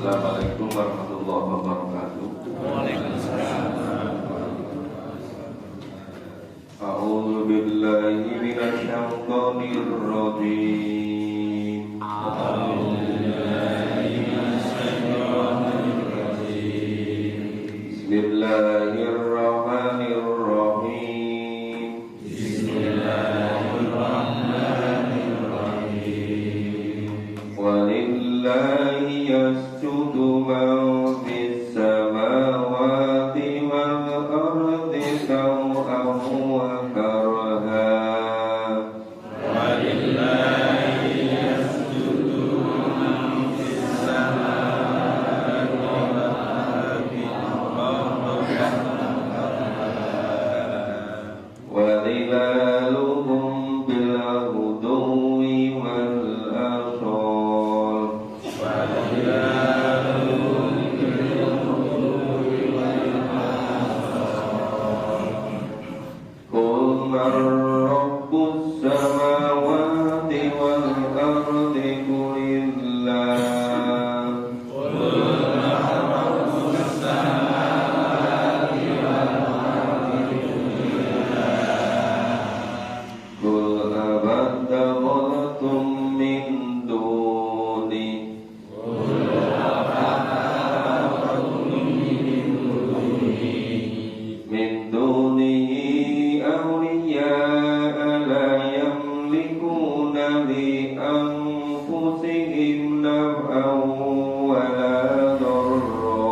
Assalamualaikum warahmatullahi wabarakatuh. Waalaikumsalam. A'udzu billahi minasy syaithanir rajim. Bismillahirrahmanirrahim. Walillahi yasjudu man fis samawati wal ardi taw'an wa karha. وظلالهم بالغدو والآصال قل من رب السماوات والأرض قل الله قل أبتغيتم من دوني أولياء لا يملكون لأنفسهم نفعا ولا ضرا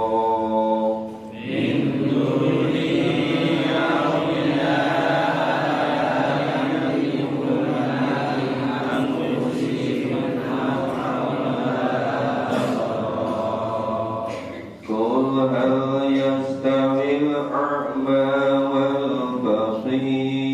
قل هل يستوي الأعمى والبصير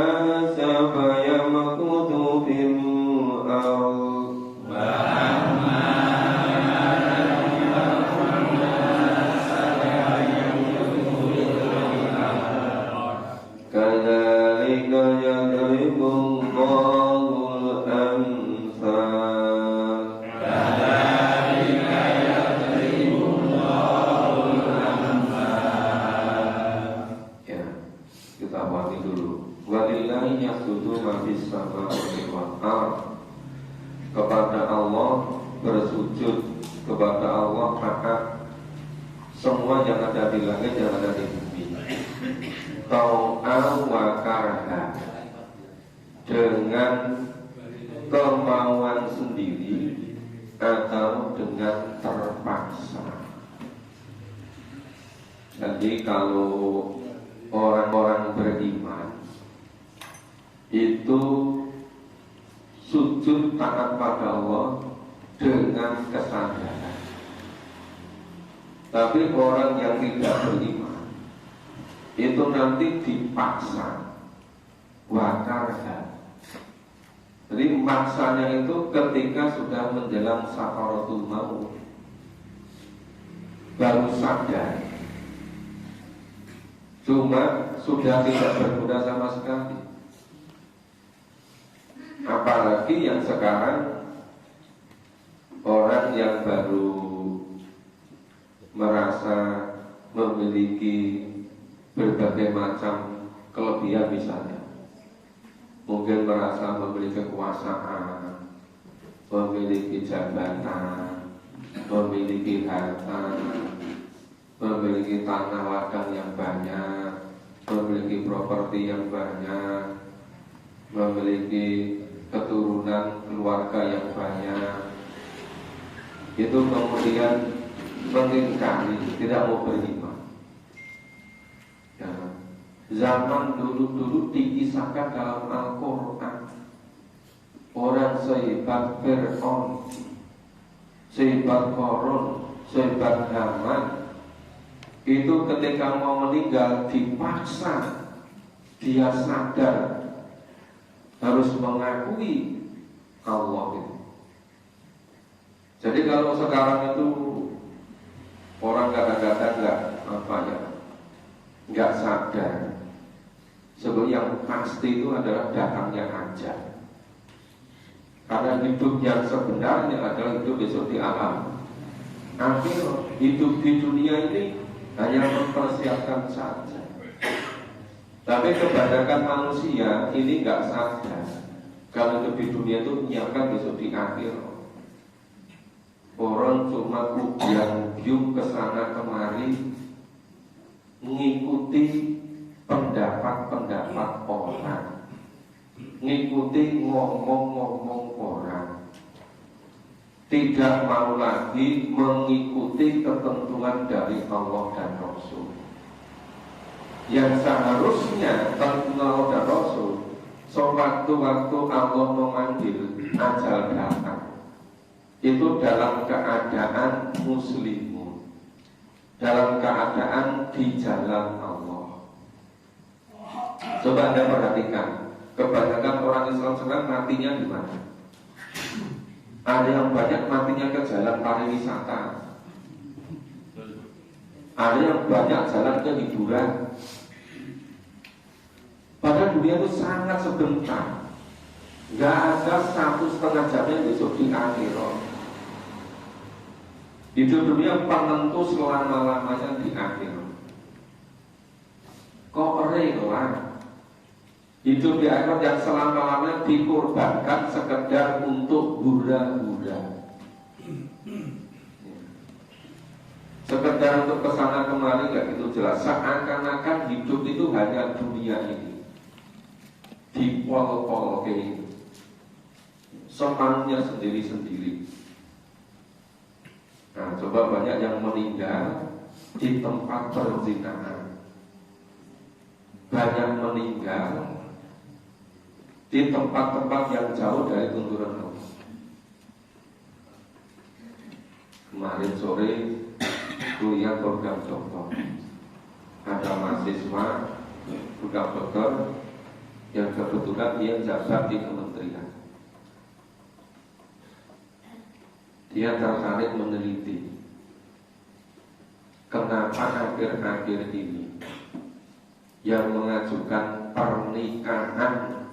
الناس فيمكث في الأرض كذلك يضرب الله الأمثال. Ya, kita awali dulu. Walillahi yasjudu ma fis samawati wal ardh. Kepada Allah bersujud, kepada Allah taat semua yang ada di langit, yang ada di bumi. Tau'an wa karha, dengan kemauan sendiri atau dengan terpaksa. Jadi kalau orang-orang beriman itu sujud taat pada Allah dengan kesadaran. Tapi orang yang tidak beriman itu nanti dipaksa, wakarha. Jadi maksanya itu ketika sudah menjelang sakaratul maut baru sadar, cuma sudah tidak berguna sama sekali. Apalagi yang sekarang orang yang baru merasa memiliki berbagai macam kelebihan, misalnya mungkin merasa memiliki kekuasaan, memiliki jabatan, memiliki harta, memiliki tanah ladang yang banyak, memiliki properti yang banyak, memiliki keturunan keluarga yang banyak. Itu kemudian mengingkari, tidak mau beriman. Ya. Zaman dulu-dulu dikisahkan dalam Al-Quran, orang sehebat Fir'aun, sehebat Qarun, sehebat Haman, itu ketika mau meninggal dipaksa, dia sadar harus mengakui Allah itu. Jadi kalau sekarang itu orang kadang-kadang nggak sadar, sebab yang pasti itu adalah datangnya ajal. Karena hidup yang sebenarnya adalah hidup besok di alam akhir. Hidup di dunia ini hanya mempersiapkan saja. Tapi kebanyakan manusia ini nggak sadar kalau hidup di dunia itu menyiapkan besok di akhir. Orang cuma kubiang-kubiung kesana kemari mengikuti pendapat-pendapat orang, mengikuti ngomong-ngomong orang, tidak mau lagi mengikuti ketentuan dari Allah dan Rasul. Yang seharusnya ketentuan Allah dan Rasul, sewaktu-waktu Allah memanggil ajal datang, itu dalam keadaan muslimun, dalam keadaan di jalan Allah. Coba Anda perhatikan, kebanyakan orang Islam sekarang matinya di mana? Ada yang banyak matinya ke jalan pariwisata, ada yang banyak jalan ke hiburan. Padahal dunia itu sangat sebentar, nggak ada 1,5 jamnya besok di akhirat. Hidup dunia penentu selama-lamanya di akhirat. Kok rela hidup di akhirat yang selama-lamanya dikorbankan sekedar untuk hura-hura, sekedar untuk kesana kemari, nggak gitu jelas. Seakan-akan hidup itu hanya dunia ini, dipol-pol kayak gitu, separuhnya sendiri-sendiri. Nah, coba banyak yang meninggal di tempat perzinahan, banyak meninggal di tempat-tempat yang jauh dari tuntunan Allah. Kemarin sore kuliah program contoh, ada mahasiswa bukan dokter yang kebetulan dia jabat di kementerian. Dia tertarik meneliti kenapa akhir-akhir ini yang mengajukan pernikahan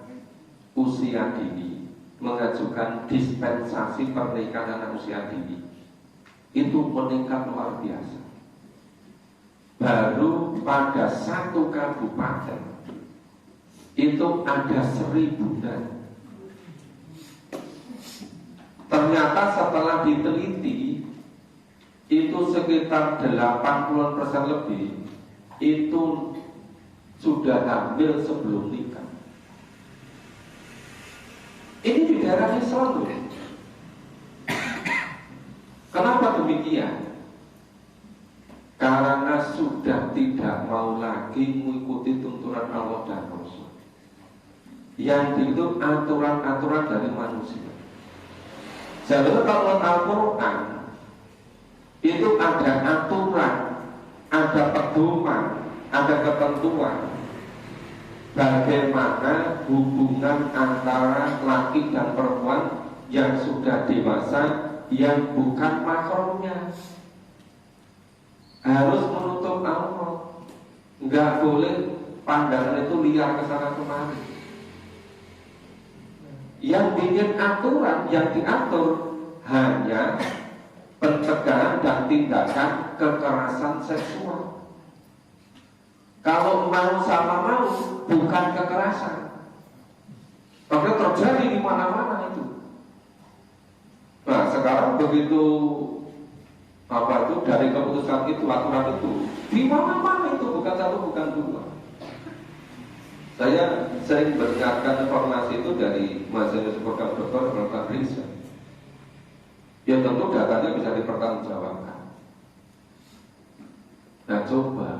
usia dini, mengajukan dispensasi pernikahan anak usia dini itu meningkat luar biasa. Baru pada satu kabupaten itu ada 1000-an. Ternyata setelah diteliti itu sekitar 80% lebih itu sudah hamil sebelum nikah. Ini di daerah Islam loh. Kenapa demikian? Karena sudah tidak mau lagi mengikuti tuntunan Allah dan Rasul. Yang itu aturan-aturan dari manusia. Jadi kalau Al-Quran itu ada aturan, ada pedoman, ada ketentuan bagaimana hubungan antara laki dan perempuan yang sudah dewasa yang bukan mahramnya. Harus menutup aurat, nggak boleh pandangan itu liar ke sana kemari. Yang bikin aturan, yang diatur hanya pencegahan dan tindakan kekerasan seksual. Kalau mau sama mau, bukan kekerasan. Maka terjadi di mana-mana itu. Nah sekarang begitu apa itu dari keputusan itu, aturan itu di mana-mana itu, bukan satu bukan dua. Saya sering mendengarkan informasi itu dari majelis program dokter melakukan riset. Ya tentu datanya bisa dipertanggungjawabkan. Nah coba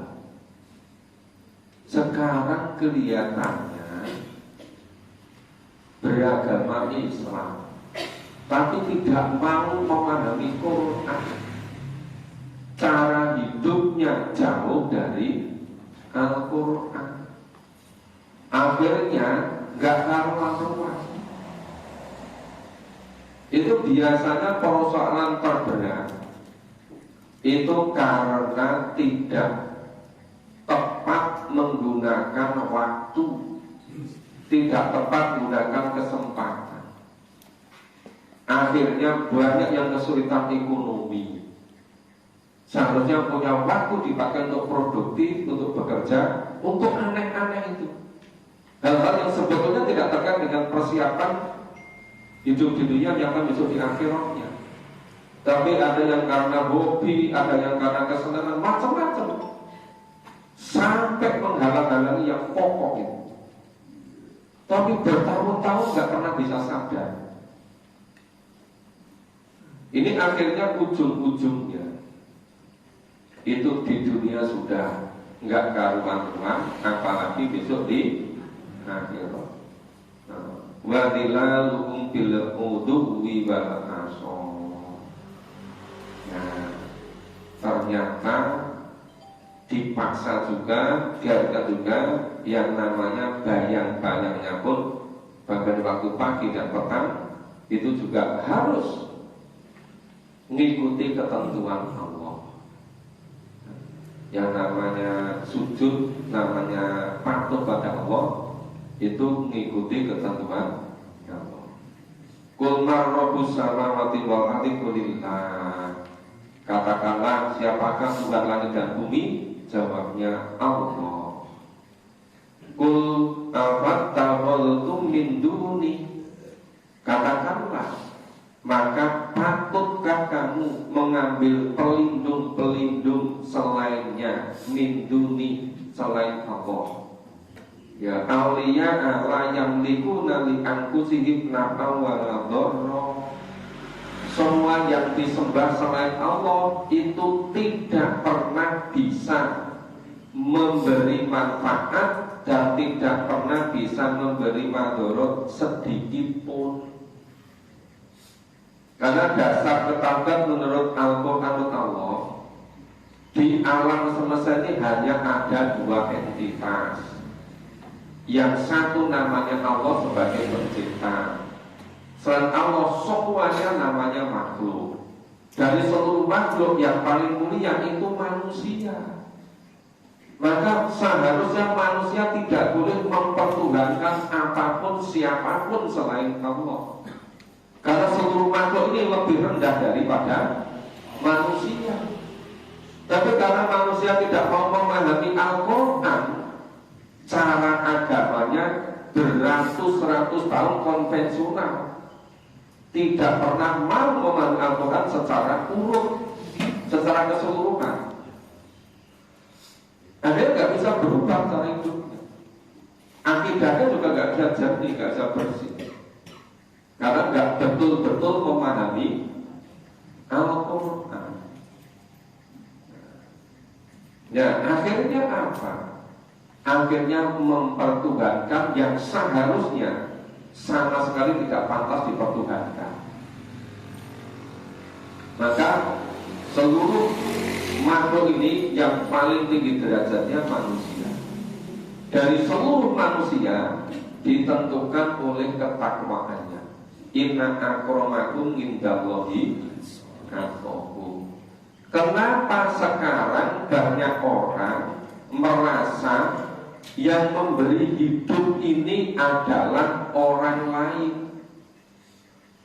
sekarang kelihatannya beragama Islam tapi tidak mau memahami Quran. Cara hidupnya jauh dari Al-Quran. Akhirnya gak karuan-karuan. Itu biasanya persoalan terberat itu karena tidak tepat menggunakan waktu, tidak tepat menggunakan kesempatan. Akhirnya banyak yang kesulitan ekonomi. Seharusnya punya waktu dipakai untuk produktif, untuk bekerja, untuk aneh-aneh itu. Hal-hal yang sebetulnya tidak terkait dengan persiapan hidup di dunia yang akan besok di akhiratnya. Tapi ada yang karena hobi, ada yang karena kesenangan, macam-macam. Sampai menghalang-halangi yang pokok itu. Tapi bertahun-tahun nggak pernah bisa sadar. Ini akhirnya ujung-ujungnya itu di dunia sudah nggak karuan-karuan, apalagi besok di akhirat. Wa dilaluhum bil udwi wal asor. Nah, ternyata dipaksa juga, biarkan juga yang namanya bayang-bayangnya pun bahkan waktu pagi dan petang itu juga harus mengikuti ketentuan Allah. Yang namanya sujud, namanya patuh pada Allah, itu mengikuti ketentuan Allah. Qul man rabbus samawati wal ardi qulillah. Katakanlah siapakah Tuhan langit dan bumi? Jawabnya Allah. Qul afattakhadtum min duni. Katakanlah, maka patutkah kamu mengambil pelindung-pelindung selainnya, min duni, selain Allah? Ya awliya la yamlikuna li anfusihim naf'an wa dharra. Semua yang disembah selain Allah itu tidak pernah bisa memberi manfaat dan tidak pernah bisa memberi madarat sedikit pun. Karena dasar ketetapan menurut Al-Quran Allah, di alam semesta ini hanya ada dua entitas. Yang satu namanya Allah sebagai pencipta. Selain Allah semuanya namanya makhluk. Dari seluruh makhluk yang paling mulia itu manusia. Maka seharusnya manusia tidak boleh mempertuhankan apapun siapapun selain Allah. Karena seluruh makhluk ini lebih rendah daripada manusia. Tapi karena manusia tidak mau memahami Al-Quran, cara agamanya beratus-ratus tahun konvensional, tidak pernah mau memahami Al-Quran secara urut, secara keseluruhan. Akhirnya nggak bisa berubah cara hidupnya. Akidahnya juga nggak bisa jernih, nggak bisa bersih, karena nggak betul-betul memahami Al-Quran. Ya, akhirnya apa? Akhirnya mempertuhankan yang seharusnya sama sekali tidak pantas dipertuhankan. Maka seluruh makhluk ini yang paling tinggi derajatnya manusia. Dari seluruh manusia ditentukan oleh ketakwaannya. Inna akramakum indallahi atqakum. Kenapa sekarang banyak orang merasa yang memberi hidup ini adalah orang lain?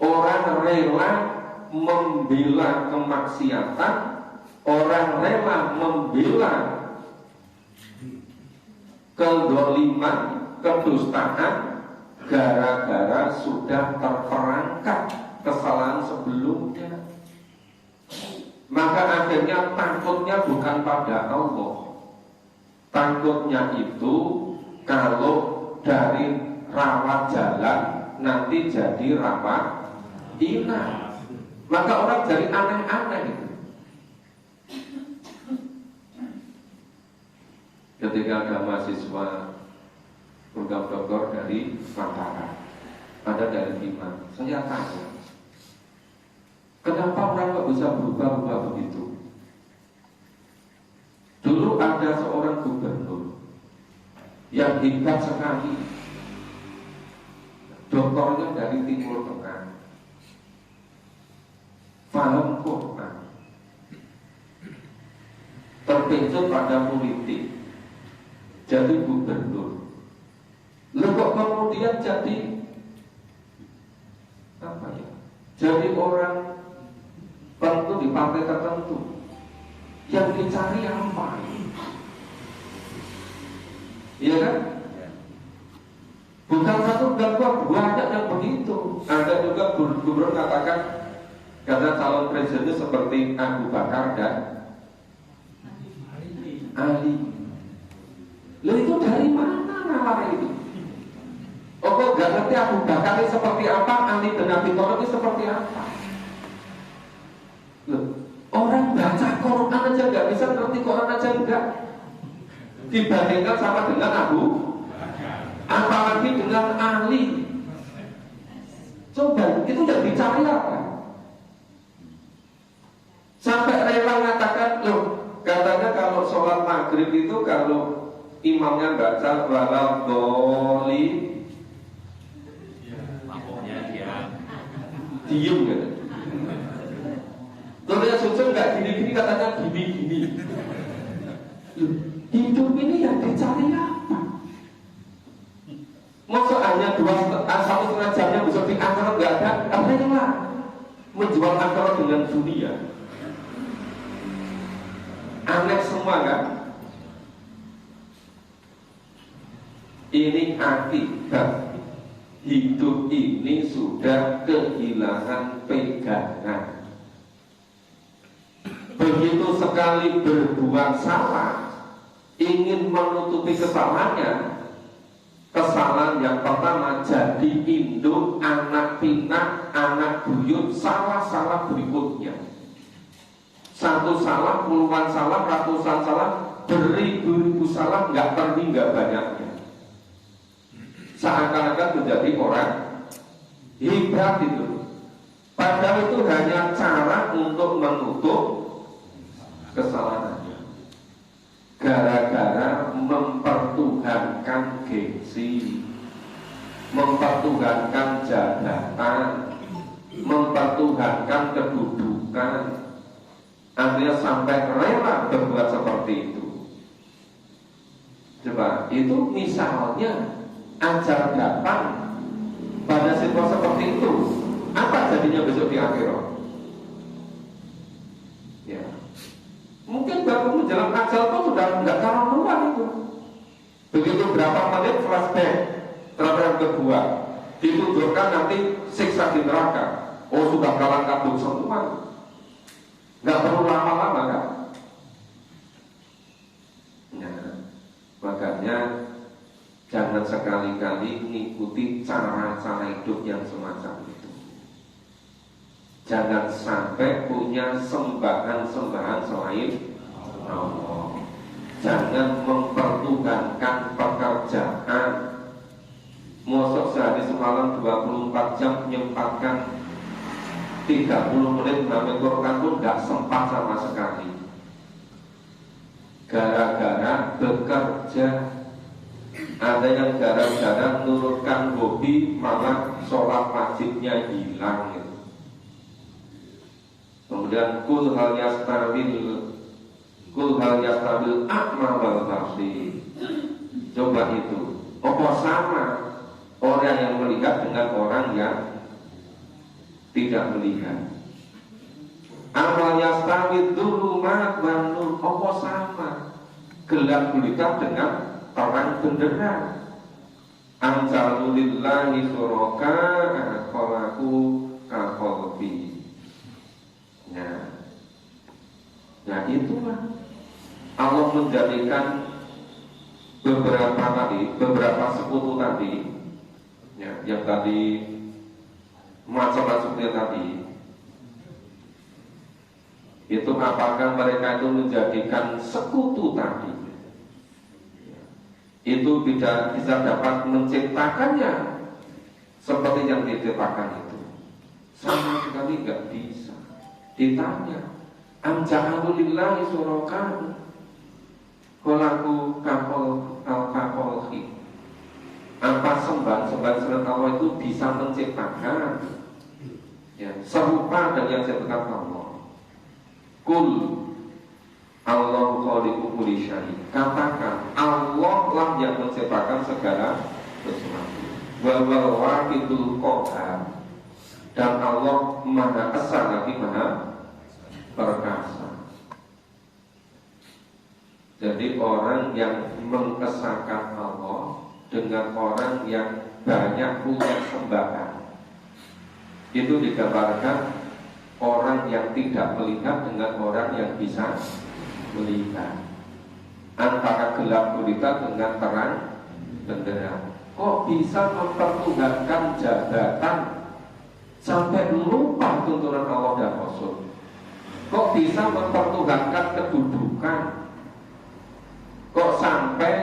Orang rela membela kemaksiatan, orang rela membela kezaliman, kedustaan, gara-gara sudah terperangkap kesalahan sebelumnya. Maka akhirnya takutnya bukan pada Allah. Takutnya itu kalau dari rawat jalan nanti jadi rawat inap. Maka orang jadi aneh-aneh itu. Ketika ada mahasiswa program doktor dari Mataram, ada dari Bima, saya tanya, kenapa orang kok bisa berubah-ubah begitu? Dulu ada seorang gubernur yang hebat sekali, doktornya dari Timur Tengah, paham Quran, terpencil pada politik, jadi gubernur. Lalu kok kemudian jadi apa ya? Jadi orang tentu di partai tertentu. Yang dicari apa? Iya kan? Bukan satu dan dua, banyak yang begitu. Ada juga gubernur katakan karena calon presiden seperti Abu Bakar dan Ali. Lalu itu dari mana nalar itu? Oh kok gak ngerti Abu Bakar ini seperti apa, Ali dan Abi Thalib ini seperti apa? Loh, orang baca Quran aja gak bisa ngerti Quran aja enggak. Dibandingkan sama dengan Abu, apalagi dengan Ali. Coba itu udah dicari apa? Sampai rela mengatakan, loh, katanya kalau sholat maghrib itu kalau imamnya baca walal doli, diem gitu. Terus yang sujud nggak gini-gini, katanya gini-gini. Hidup ini yang dicari apa? Masa hanya 1,5 jamnya bisa di akhirat nggak ada? Apa ini lah? Menjual akhirat dengan dunia. Aneh semua kan? Ini akibat hidup ini sudah kehilangan pegangan. Begitu sekali berbuat salah, ingin menutupi kesalahannya. Kesalahan yang pertama jadi induk, anak pinak, anak buyut, salah-salah berikutnya. Satu salah, puluhan salah, ratusan salah, beribu-ribu salah, nggak terhingga banyaknya. Seakan-akan menjadi orang hebat itu. Padahal itu hanya cara untuk menutup kesalahannya. Gara-gara mempertuhankan gengsi, mempertuhankan jabatan, mempertuhankan kedudukan. Artinya sampai rela berbuat seperti itu. Coba, itu misalnya ajar datang pada situasi seperti itu, apa jadinya besok di akhirat? Ya, mungkin baru menjelang ajal itu sudah nggak karuan itu. Begitu berapa menit flashback terhadap kedua, dituduhkan nanti siksa di neraka. Oh, sudah kalang kabut semua, nggak perlu lama-lama kan? Nah, makanya jangan sekali-kali mengikuti cara-cara hidup yang semacam itu. Jangan sampai punya sembahan-sembahan selain Allah. Jangan mempertuhankan pekerjaan. Mosok sehari semalam 24 jam menyempatkan 30 menit mengambil Quran pun tidak sempat sama sekali. Gara-gara bekerja. Ada yang gara-gara menurunkan hobi malah sholat wajibnya hilang gitu. Kemudian kul hal yastabil a'ma wal basir. Coba itu, apa sama orang yang melihat dengan orang yang tidak melihat? Amal yastabil dzulumat wan nur, apa sama gelap gulita dengan terang benderang? Anjalulillahi suraka khalaqu kaqalbi. Nah itulah Allah menjadikan beberapa sekutu tadi, ya, yang tadi macam-macamnya tadi, itu apakah mereka itu menjadikan sekutu tadi itu tidak bisa dapat menciptakannya seperti yang diciptakan itu? Sama sekali nggak bisa. Ditanya, amja'alulillahi surakan kolaku kapolhi, apa sembahan-sembahan selain Allah itu bisa menciptakan, ya, serupa dengan yang diciptakan Allah? Kul Allahu khaliqu kulli syai', katakan Allah lah yang menciptakan segala sesuatu. Wa huwal wahidul qahhar, dan Allah Maha Esa lagi Maha Perkasa. Jadi orang yang mengesahkan Allah dengan orang yang banyak punya sembahan, itu digambarkan orang yang tidak melihat dengan orang yang bisa melihat, antara gelap gulita dengan terang benderang. Kok bisa mempertuhankan jabatan sampai lupa tuntunan Allah dan Rasul? Kok bisa mempertuhankan kedudukan? Kok sampai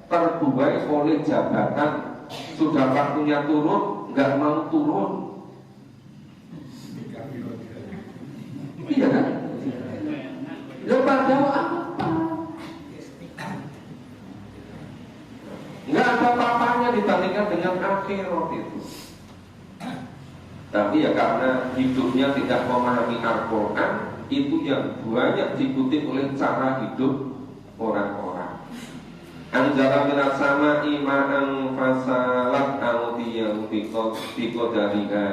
terbuai oleh jabatan, sudah waktunya turun nggak mau turun? Iya kan? Ya padahal apa? Nggak ada apa-apanya dibandingkan dengan akhirat itu. Tapi ya karena hidupnya tidak memahami Al-Quran, itu yang banyak diikuti oleh cara hidup orang-orang. Anjala minas sama'i ma'an fasalat awdiyah biqadariha.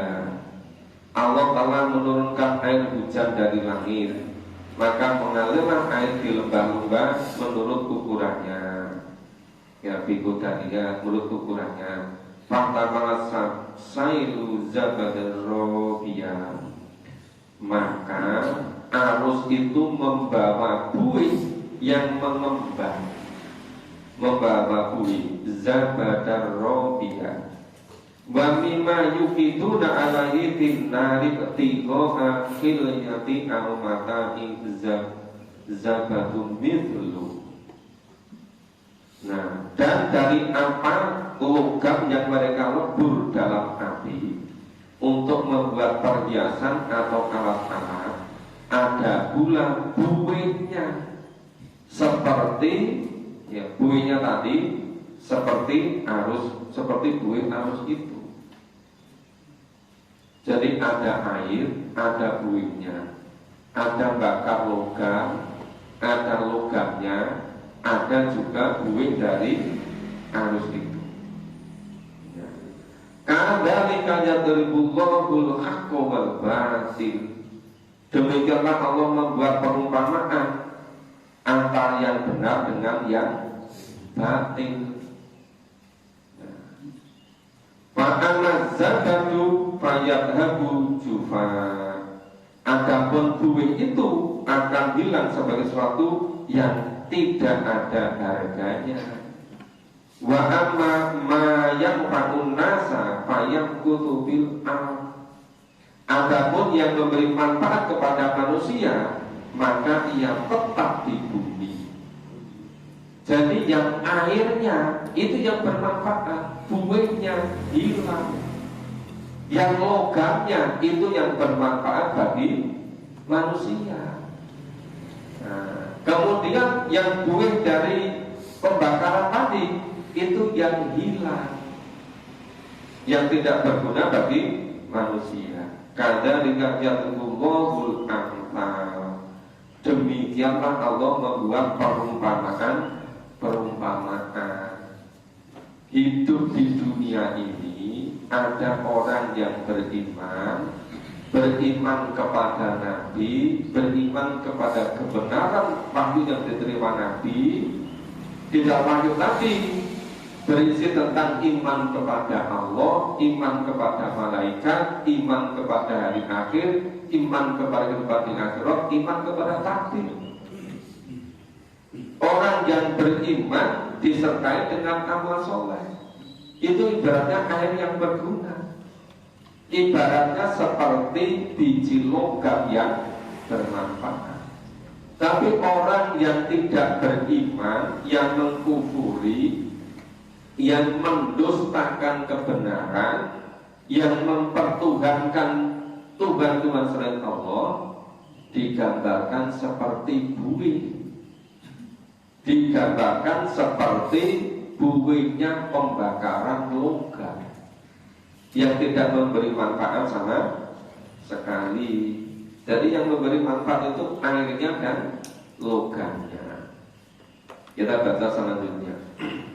Allah telah menurunkan air hujan dari langit, maka mengalirlah air di lembah-lembah menurut ukurannya. Ya, biqadariha, menurut ukurannya. Fahtamalat sailu zabadar robiyah, maka arus itu membawa buih yang mengembang, membawa buih zabadar robiyah. Wa mimma yuqiduna alaihi fin nari tiqa khilyati aw mata'i zabadun mithlu. Nah, dan dari apa logam yang mereka lebur dalam api untuk membuat perhiasan atau alat-alat, ada pula buihnya seperti Ya, buihnya tadi seperti buih arus itu. Jadi ada air, ada buihnya, ada bakar logam, ada logamnya, ada juga buih dari arus itu. Ya. Kadzalika yadribullahul haqqo wal batil. Demikianlah Allah membuat perumpamaan antara yang benar dengan yang batil. Fa'ana zakatu fayadhabu jufa. Adapun buih itu akan hilang sebagai sesuatu yang tidak ada harganya. Wa amma ma yanfa'un nasa fayamkutu bil ard. Adapun yang memberi manfaat kepada manusia, maka ia tetap di bumi. Jadi yang airnya itu yang bermanfaat, buihnya hilang. Yang logamnya itu yang bermanfaat bagi manusia. Nah, kemudian yang buih dari pembakaran tadi itu yang hilang, yang tidak berguna bagi manusia. Kadzalika yadribullahul amsal. Demikianlah Allah membuat perumpamaan. Hidup di dunia ini ada orang yang beriman kepada Nabi, beriman kepada kebenaran wahyu yang diterima Nabi. Di dalam wahyu tadi berisi tentang iman kepada Allah, iman kepada malaikat, iman kepada hari akhir, iman kepada kehidupan akhirat, iman kepada takdir. Orang yang beriman disertai dengan amal soleh, itu ibaratnya air yang berguna, ibaratnya seperti biji logam yang bermanfaat. Tapi orang yang tidak beriman, yang mengkufuri, yang mendustakan kebenaran, yang mempertuhankan Tuhan selain Allah, digambarkan seperti buih, digambarkan seperti buihnya pembakaran logam yang tidak memberi manfaat sama sekali. Jadi yang memberi manfaat itu airnya dan logamnya. Kita baca selanjutnya.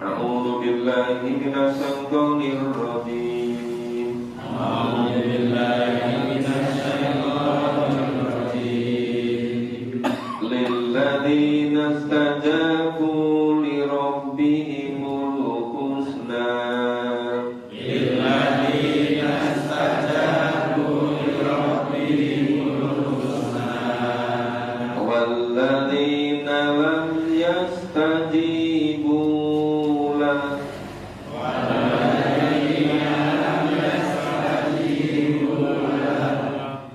A'udzu billahi minasyaitonir rajim. A'udzu billahi minasyaitonir rajim. Lilladzina istajabu li rabbihimul husna. Lilladzina istajabu li rabbihimul husna. Walladzina lam yastajibu lahu.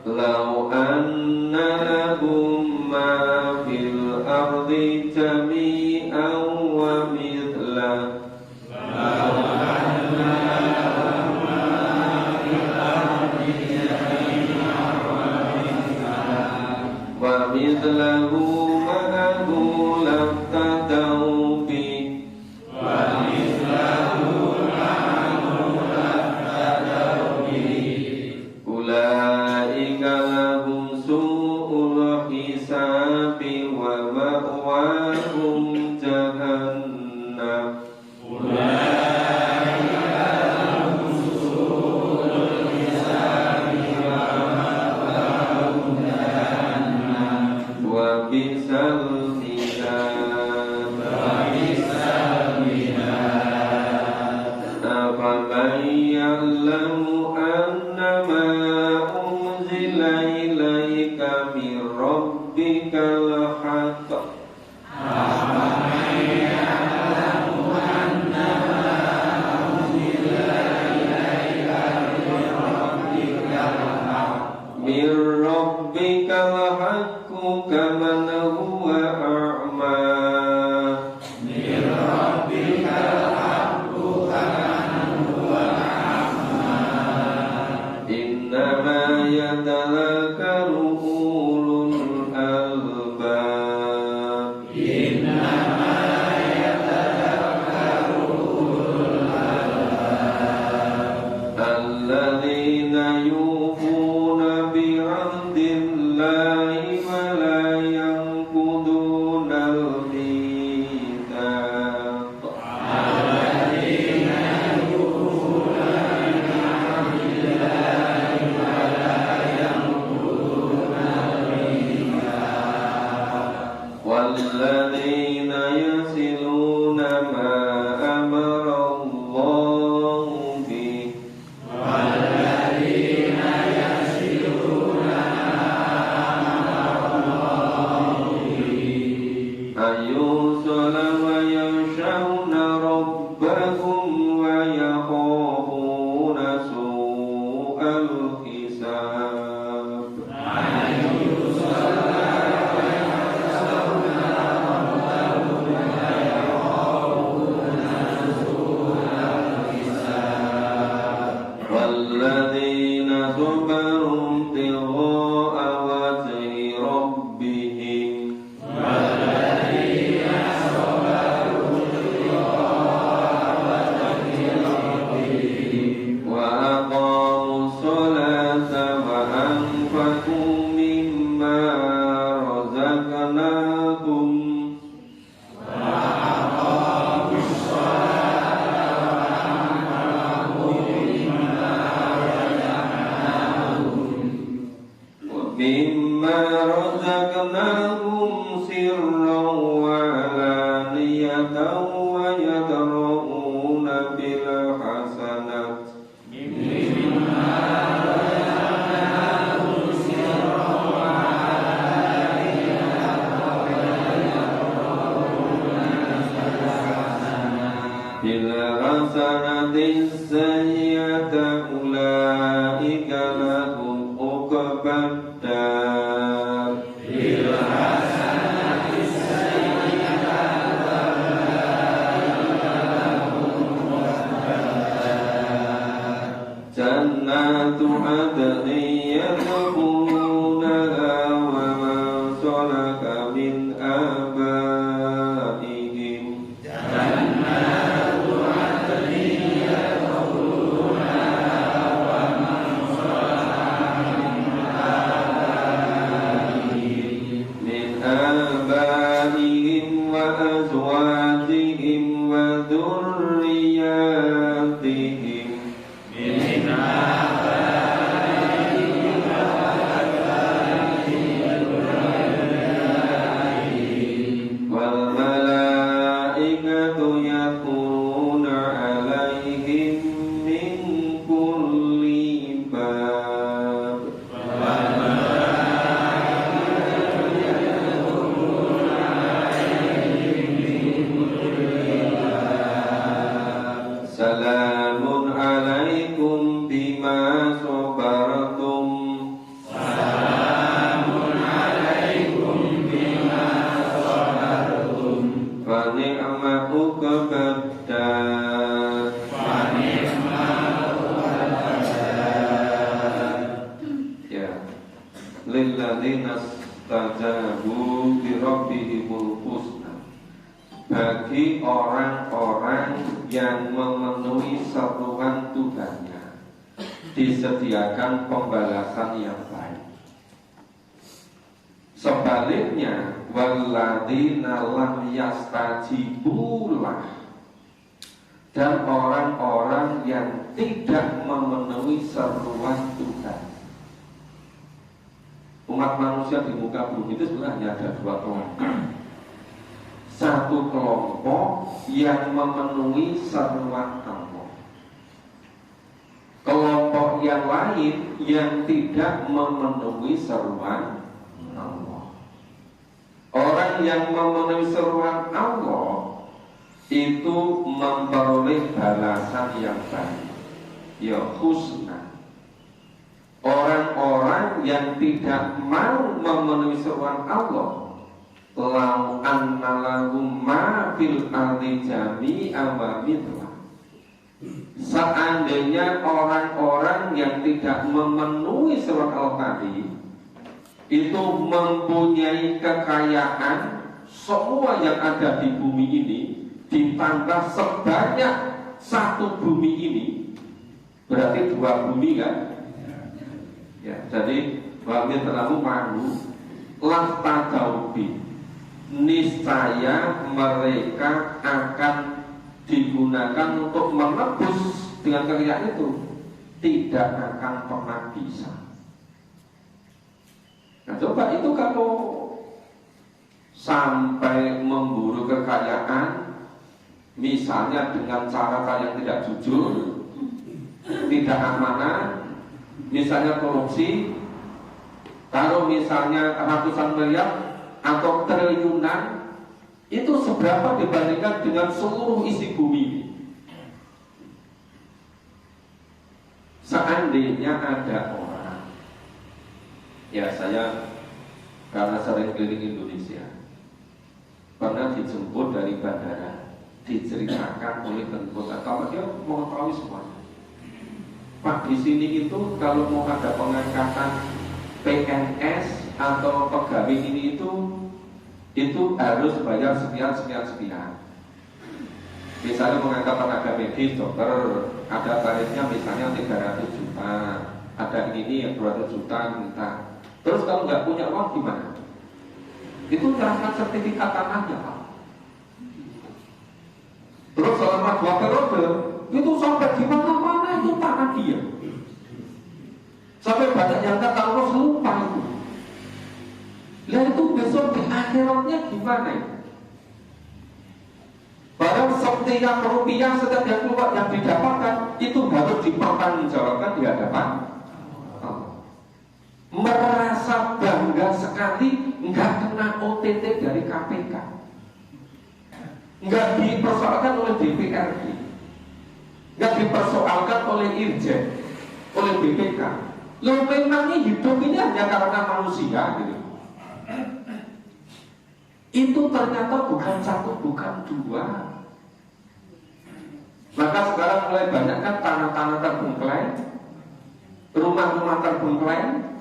Lau anna lahum ma fil ardi jami'an wa mithlah. Lau anna lahum ma fil ardi jami'an wa mithlahu ma'ahu laftadaw bih. Wa mithlahu ma'ahu laftadaw bih. Ulaika lahum su'ul hisabi wa ma'wahum jahannam. Ulaika lahum su'ul hisabi wa ma'wahum jahannam. Wa bisal mihad. Wa bisal mihad. Afaman ya'lamu annama unzila ilaika min rabbikal haqq. Afaman ya'lamu annama unzila ilaika min rabbikal haqq kaman huwa a'ma. Min rabbikal haqq kaman huwa a'ma. Innama yatadhakkaru ulul albab. Innama yatadhakkaru alladzina yufuna bi'ahdillahi wa la yanqudunal mitsaq. والذين يصلون ما أمر الله به أن يوصل ويخشون ربهم ويخافون سوء الحساب. والذين صبروا ابتغاء وجه ربهم وأقاموا الصلاة وأنفقوا مما رزقناهم مما رزقناهم سرا وعلانية ويدرؤون بالحسنة بالحسنة السيئة أولئك لهم عقبى الدار. جنات عدن يدخلونها ومن سلك من آبائهم وأزواجهم وذرياتهم والملائكة يدخلون عليهم من كل باب. سلام عليكم بما صبرتم فنعم عقبى الدار. Ya, lilladzina istajabu bi rabbihimul husna, bagi orang-orang yang memenuhi seruan Tuhannya disediakan pembalasan yang baik. Sebaliknya, walladzina lam yastajibulah, dan orang-orang yang tidak memenuhi seruan Tuhan. Umat manusia di muka bumi itu sebenarnya ada dua kelompok. Satu kelompok yang memenuhi seruan Allah, kelompok yang lain yang tidak memenuhi seruan Allah. Orang yang memenuhi seruan Allah itu memperoleh balasan yang baik, ya husna. Orang-orang yang tidak mau memenuhi seruan Allah, lau anna lahum ma fil ardi jami'an wa mithlah, seandainya orang-orang yang tidak memenuhi seruan Allah tadi itu mempunyai kekayaan semua yang ada di bumi ini ditambah sebanyak satu bumi ini, berarti dua bumi kan? Ya, jadi wamil terlalu malu lafta daubi, niscaya mereka akan digunakan untuk menebus dengan kekayaan itu, tidak akan pernah bisa. Nah coba itu kalau sampai memburu kekayaan, misalnya dengan cara yang tidak jujur, tidak amanah, misalnya korupsi, kalau misalnya ratusan miliar atau triliunan, itu seberapa dibandingkan dengan seluruh isi bumi ini? Seandainya ada orang, ya saya karena sering keliling Indonesia, pernah dijemput dari bandara, diceritakan oleh penumpang, kalau dia mengetahui semuanya. Pak, di sini itu kalau mau ada pengangkatan PNS atau pegawai ini itu harus bayar sekian. Misalnya mengangkat tenaga medis, dokter, ada tarifnya misalnya 300 juta, ada ini yang 200 juta minta. Terus kalau nggak punya uang gimana? Itu serahkan sertifikat tanahnya, Pak. Terus selama 2 periode itu sampai di mana-mana itu tanah dia. Sampai banyak yang terus lupa itu. Lah itu besok di akhiratnya gimana ya? Barang setiap rupiah, setiap yang keluar yang didapatkan itu harus dipertanggungjawabkan di hadapan Allah. Merasa bangga sekali nggak kena OTT dari KPK, nggak dipersoalkan oleh DPRD, nggak dipersoalkan oleh Irjen, oleh BPK. Lo memangnya hidup ini hanya karena manusia gitu. Itu ternyata bukan satu, bukan dua. Maka sekarang mulai banyak kan tanah-tanah terbengkelai, rumah-rumah terbengkelai.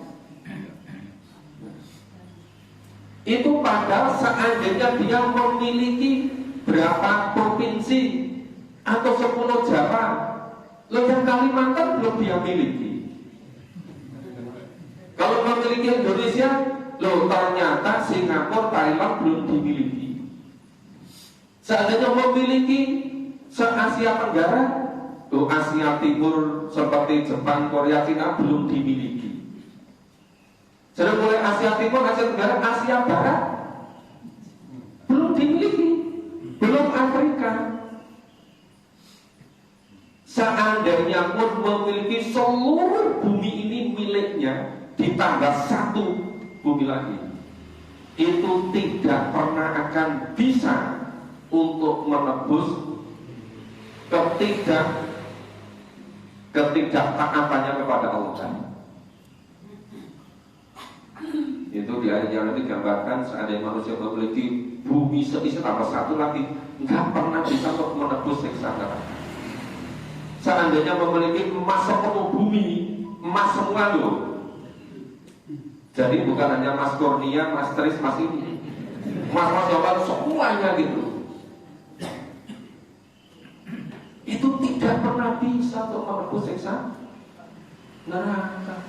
Itu padahal seandainya dia memiliki berapa provinsi atau 10 Jawa, lo yang Kalimantan belum dia miliki. Kalau memiliki Indonesia, loh ternyata Singapura, Thailand belum dimiliki. Seandainya memiliki se-Asia Tenggara, loh Asia Timur seperti Jepang, Korea, Cina belum dimiliki. Jadi mulai Asia Timur, Asia Tenggara, Asia Barat belum dimiliki, belum Afrika. Seandainya pun memiliki seluruh bumi ini miliknya, ditambah satu bumi lagi, itu tidak pernah akan bisa untuk menebus ketidaktaatannya kepada Allah. Itu di ayat yang nanti digambarkan, seandainya manusia memiliki bumi seisi tambah satu lagi, nggak pernah bisa untuk menebus siksa neraka. Seandainya memiliki emas sepenuh bumi, emas semua loh. Jadi bukan hanya Mas Kurnia, Mas Tris, Mas ini, Mas Jawa semuanya gitu. Itu tidak pernah bisa untuk menebus siksa neraka.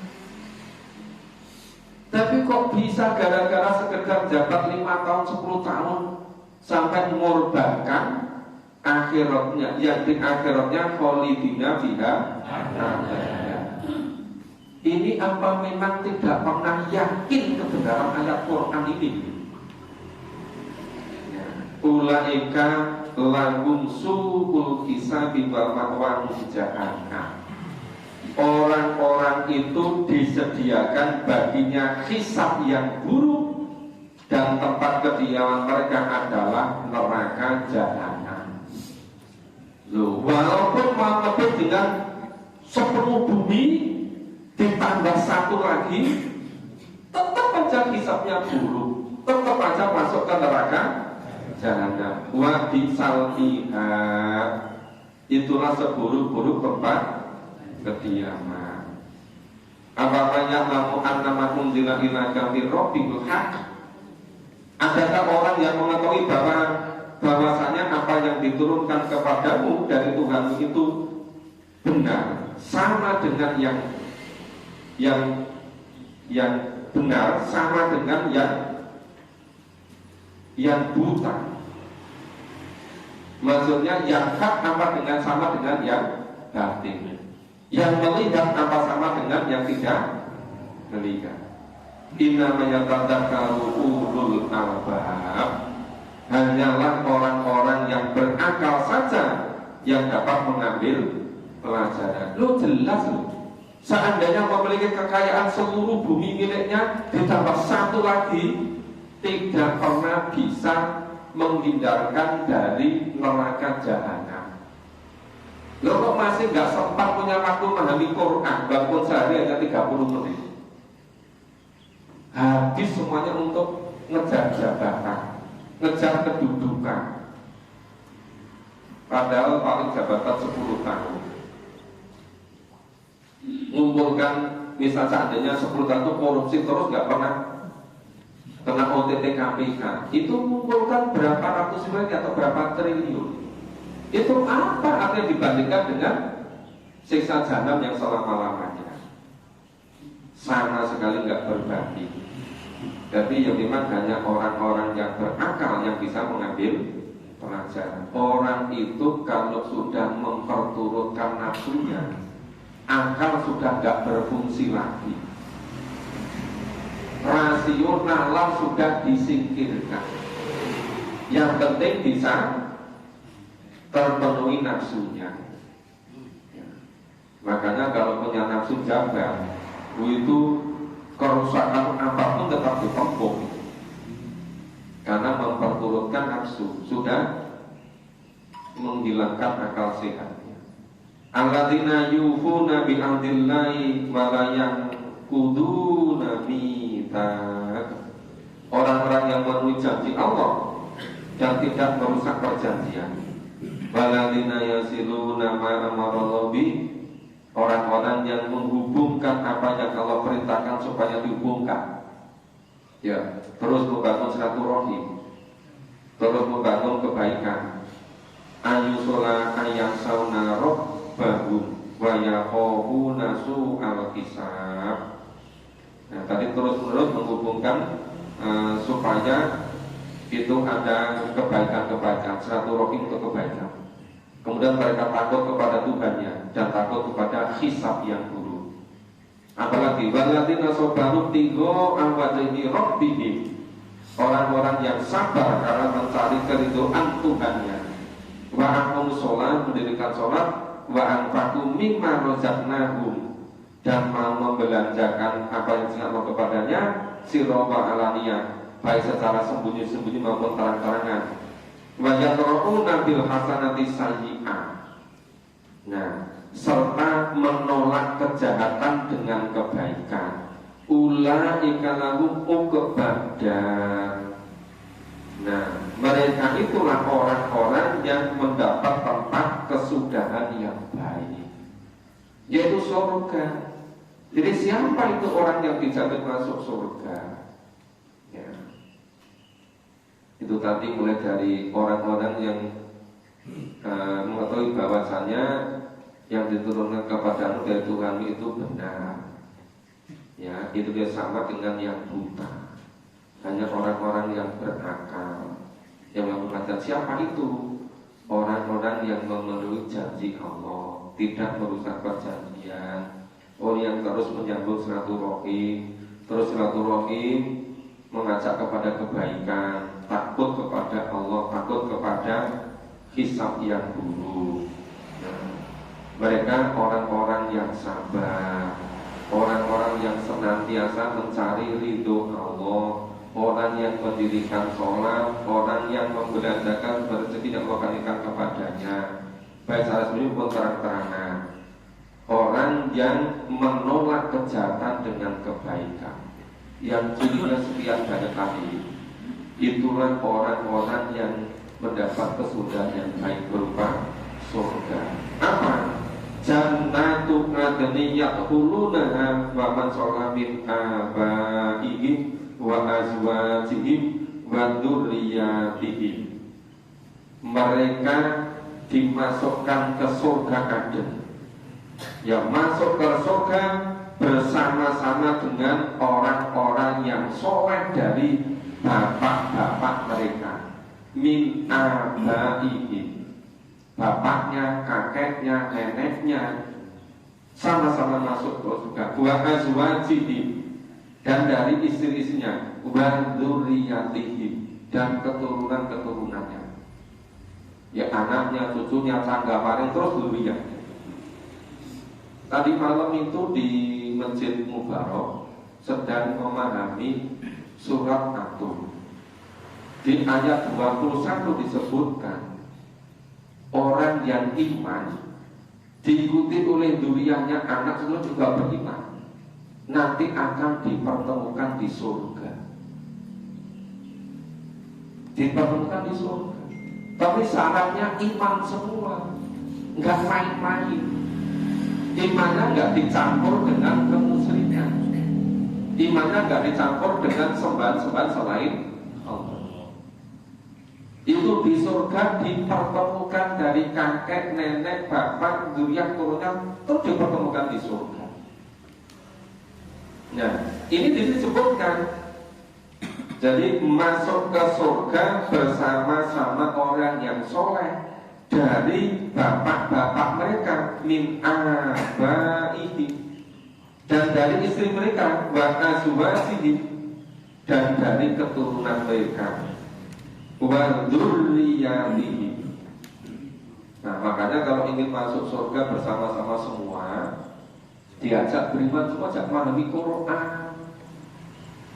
Tapi kok bisa gara-gara sekedar jabat 5 tahun, 10 tahun sampai mengorbankan akhiratnya, yang di akhiratnya kholidina fiha abada. Ini apa memang tidak pernah yakin kebenaran ayat Quran ini? Ulaika lahum su'ul hisabi wa ma'wahum jahannam. Orang-orang itu disediakan baginya hisab yang buruk dan tempat kediaman mereka adalah neraka jahanam. Loh, walaupun mau lebih dengan sepenuh bumi ditambah satu lagi, tetap aja hisabnya buruk, tetap aja masuk ke neraka jahanam. Wa bisal mihad, itulah seburuk-buruk tempat kediaman. Apa yang lamu annama unzila ilaka min rabbikal haq? Adakah orang yang mengetahui bahwasanya apa yang diturunkan kepadamu dari Tuhanmu itu benar, sama dengan yang benar, sama dengan yang buta. Maksudnya yang hak apa dengan sama dengan yang batin. Yang melihat apa sama dengan yang tidak melihat. Innama yatadzakkaru ulul albab. Hanyalah orang-orang yang berakal saja yang dapat mengambil pelajaran. Lu jelas lu. Seandainya memiliki kekayaan seluruh bumi miliknya, ditambah satu lagi, tidak pernah bisa menghindarkan dari neraka jahanam. Lo kok masih nggak sempat punya waktu memahami Quran, walaupun sehari hanya 30 menit. Habis semuanya untuk ngejar jabatan, ngejar kedudukan. Padahal paling jabatan 10 tahun. Ngumpulkan, misal seandainya 10 tahun itu korupsi terus nggak pernah kena OTT KPK, itu mengumpulkan berapa ratus miliar atau berapa triliun. Itu apa artinya dibandingkan dengan siksa jahanam yang selama-lamanya? Sama sekali nggak berbanding. Tapi yang memang hanya orang-orang yang berakal yang bisa mengambil pelajaran. Orang itu kalau sudah memperturutkan nafsunya, akal sudah nggak berfungsi lagi. Rasio nalar sudah disingkirkan. Yang penting bisa terpenuhi nafsunya. Makanya kalau punya nafsu jabar, itu kerusakan apapun tetap dipempung. Karena memperturutkan nafsu sudah menghilangkan akal sehatnya. Alladzina yufuna bi ahdillahi wa la yanquduna mitsaq. Orang-orang yang memenuhi janji Allah dan tidak merusak perjanjian. Walladzina yasiluna ma amara bi. Orang-orang yang menghubungkan apa yang Allah perintahkan supaya dihubungkan. Ya, terus membangun silaturahim, terus membangun kebaikan. Ayusola ayasauna robbahum wa yakhafuna su'al hisab. Nah, tadi terus-menerus menghubungkan supaya itu ada kebaikan-kebaikan, silaturahim untuk kebaikan. Kemudian mereka takut kepada Tuhannya dan takut kepada hisab yang buruk. Apalagi walladzina sabaru tigo awajhi rabbihim. Orang-orang yang sabar karena mencari keridhaan Tuhannya. Wa aqamus shalah, mendirikan salat, wa anfaqu mimma razaqnahum, dan mau membelanjakan apa yang diingatkan kepadanya, sirra wa alaniyah, baik secara sembunyi-sembunyi maupun terang-terangan. Wa yadra'una bil hasanati sayyi'ah. Nah, serta menolak kejahatan dengan kebaikan. Ulaika lahum uqbadar. Nah, mereka itulah orang-orang yang mendapat tempat kesudahan yang baik, yaitu surga. Jadi siapa itu orang yang dijamin masuk surga? Ya. Itu tadi mulai dari orang-orang yang mengetahui bahwasanya yang diturunkan kepada dari Tuhan itu benar. Ya, itu dia sama dengan yang buta. Hanya orang-orang yang berakal yang mengatakan siapa itu? Orang-orang yang memenuhi janji Allah, tidak merusak perjanjian, orang yang terus menyambung silaturahim, terus silaturahim mengajak kepada kebaikan, takut kepada Allah, takut kepada hisab yang buruk. Nah, mereka orang-orang yang sabar, orang-orang yang senantiasa mencari ridho Allah, orang yang mendirikan sholat, orang yang membelanjakan rezeki yang Allah berikan kepadanya, baik secara sembunyi maupun terang-terangan. Orang yang menolak kejahatan dengan kebaikan, yang jumlahnya sekian banyak tadi, itulah orang-orang yang mendapat kesudahan yang baik berupa surga. Apa? Jannatu adnin yadkhulunaha wa man shala min abaihim wa azwajihim wa dzurriyyatihim. Mereka dimasukkan ke surga Aden yang masuk ke surga bersama-sama dengan orang-orang yang soleh dari bapak-bapak mereka, min abaihim, bapaknya, kakeknya, neneknya, sama-sama masuk ke surga. Wa azwajihim, dan dari istri-istrinya, wa dzurriyyatihim, dan keturunan-keturunannya, ya anaknya, cucunya, tanggapannya, terus dzurriyyah. Tadi malam itu di Masjid Mubarak sedang memahami surat At-Tur. Di ayat 21 disebutkan orang yang iman diikuti oleh dzurriyyahnya, anak itu juga beriman, nanti akan dipertemukan di surga. Dipertemukan di surga. Tapi syaratnya iman semua, nggak main-main. Imannya nggak dicampur dengan kemusyrikan. Imannya nggak dicampur dengan sembahan-sembahan selain Allah. Itu di surga dipertemukan dari kakek, nenek, bapak, dzurriyyah, turunan, terus dipertemukan di surga. Nah, ini disebutkan. Jadi masuk ke surga bersama-sama orang yang soleh dari bapak-bapak mereka, min abaihi, dan dari istri mereka, wa azwajihim, dan dari keturunan mereka, wa dzurriyyatihim. Nah, makanya kalau ingin masuk surga bersama-sama semua, diajak beriman semua, ajak memahami Quran.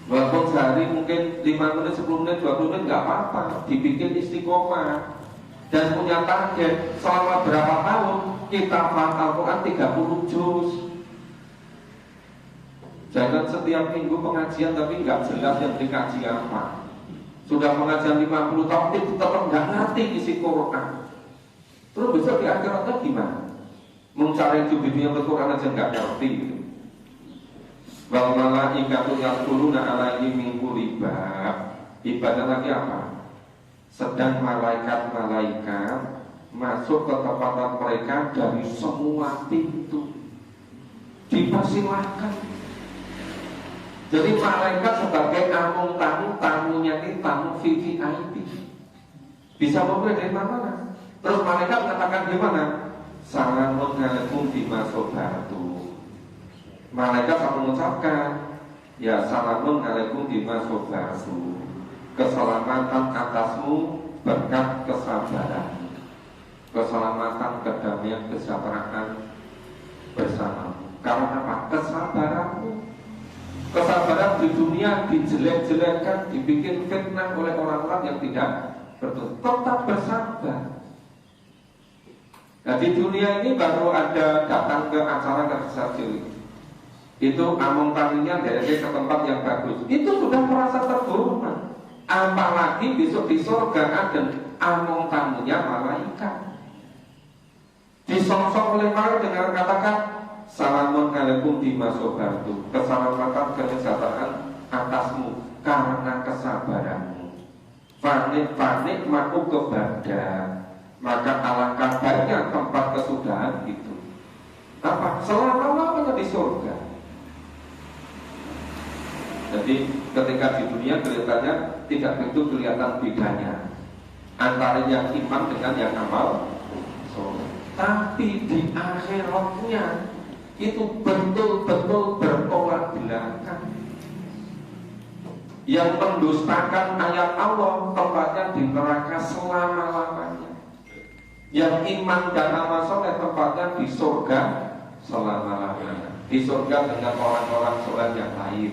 Walaupun sehari mungkin 5 menit, 10 menit, 20 menit nggak apa-apa, dibikin istiqomah. Dan punya target selama berapa tahun kita hafal Al-Quran 30 juz. Jangan setiap minggu pengajian tapi nggak jelas yang dikaji apa. Sudah pengajian 50 tahun itu tetap nggak ngerti isi Quran. Terus besok di akhiratnya gimana? Mencari itu di dunia Quran aja nggak ngerti. Wal malaikatu yadkhuluna alaihi min kulli bab. Ibadah lagi apa? Sedang malaikat-malaikat masuk ke tempat mereka dari semua pintu, dipersilahkan. Jadi malaikat sebagai amung tamu, tamunya ini tamu VVIP, bisa memulai dari mana? Terus malaikat mengatakan gimana? Salamun alaikum bima sabartum. Malaikat akan mengucapkan, ya salamun alaikum bima sabartum, keselamatan atasmu berkat kesabaran, keselamatan, kedamaian, kesejahteraan bersama. Karena apa? Kesabaranmu. Kesabaran di dunia dijelek-jelekkan, dibikin fitnah oleh orang-orang yang tidak betul. Tetap bersabar. Nah, di dunia ini baru ada datang ke acara kerja cilik, itu amung tamunya dari ke tempat yang bagus, itu sudah merasa terhormat. Apalagi besok di surga ada amung tamunya malaikat, disongsong oleh malaikat dengan katakan salamun alaikum bima sabartum, keselamatan, kesejahteraan atasmu karena kesabaranmu. Fanik maku kepada, maka alangkah baiknya tempat kesudahan itu. Apa? Selama-lamanya di surga. Jadi ketika di dunia kelihatannya tidak begitu kelihatan bedanya antara yang iman dengan yang amal soleh. Tapi di akhiratnya itu betul-betul bertolak belakang. Yang mendustakan ayat Allah tempatnya di neraka selama-lamanya. Yang iman dan amal soleh tempatnya di surga selama-lamanya. Di surga dengan orang-orang soleh yang lain,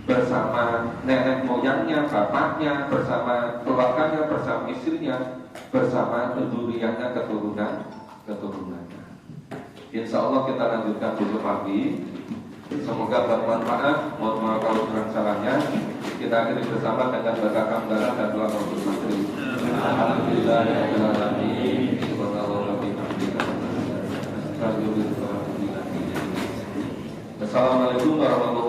bersama nenek moyangnya, bapaknya, bersama keluarganya, bersama istrinya, bersama dzurriyyahnya, keturunannya. Insya Allah kita lanjutkan besok pagi. Semoga bermanfaat. Mohon maaf kalau kurang salahnya. Kita akhiri bersama dengan baca hamdalah dan doa untuk maghrib. Alhamdulillahirobbilalamin. Assalamualaikum warahmatullahi wabarakatuh.